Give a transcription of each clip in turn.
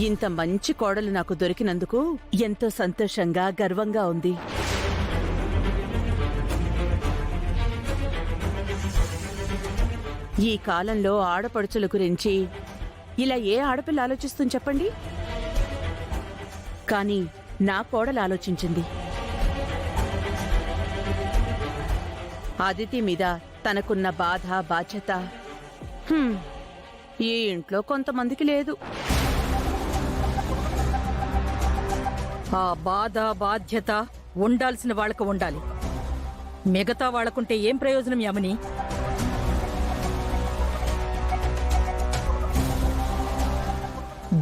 ఇంత మంచి కోడలు నాకు దొరికినందుకు ఎంతో సంతోషంగా గర్వంగా ఉంది. ఈ కాలంలో ఆడపడుచుల గురించి ఇలా ఏ ఆడపిల్ల ఆలోచిస్తుంది చెప్పండి? కానీ నా కోడలు ఆలోచించింది. అదితి మీద తనకున్న బాధ, బాధ్యత ఈ ఇంట్లో కొంతమందికి లేదు. ఆ బాధ, బాధ్యత ఉండాల్సిన వాళ్లకు ఉండాలి. మిగతా వాళ్లకుంటే ఏం ప్రయోజనం యమని?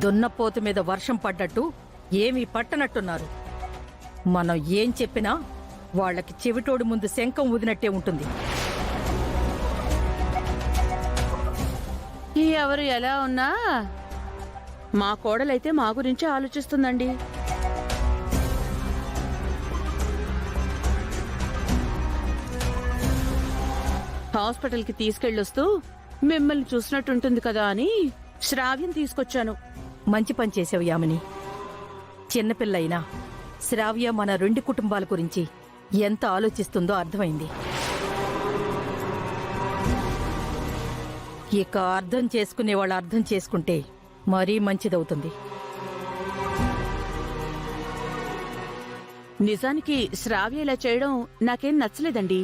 దున్నపోతు మీద వర్షం పడ్డట్టు ఏమీ పట్టనట్టున్నారు. మనం ఏం చెప్పినా వాళ్లకి చెవిటోడు ముందు శంఖం ఊదినట్టే ఉంటుంది. ఎవరు ఎలా ఉన్నా మా కోడలైతే మా గురించి ఆలోచిస్తుందండి. హాస్పిటల్కి తీసుకెళ్ళొస్తూ మిమ్మల్ని చూసినట్టుంటుంది కదా అని శ్రావ్యం తీసుకొచ్చాను. మంచి పని చేసావు యామిని. చిన్నపిల్లయినా శ్రావ్య మన 2 కుటుంబాల గురించి ఎంత ఆలోచిస్తుందో అర్థమైంది. ఇక అర్థం చేసుకునే వాళ్ళు అర్థం చేసుకుంటే మరీ మంచిదవుతుంది. నిజానికి శ్రావ్య ఇలా చేయడం నాకేం నచ్చలేదండి.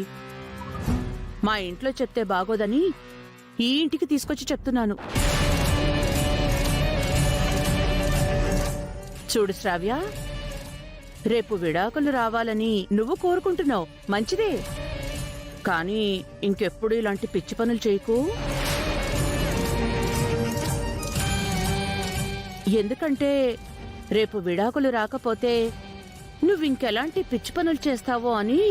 మా ఇంట్లో చెప్తే బాగోదని ఈ ఇంటికి తీసుకొచ్చి చెప్తున్నాను. చూడు శ్రావ్య, రేపు విడాకులు రావాలని నువ్వు కోరుకుంటున్నావు, మంచిదే. కానీ ఇంకెప్పుడు ఇలాంటి పిచ్చి పనులు చేయకు. ఎందుకంటే రేపు విడాకులు రాకపోతే నువ్వింకెలాంటి పిచ్చి పనులు చేస్తావో అని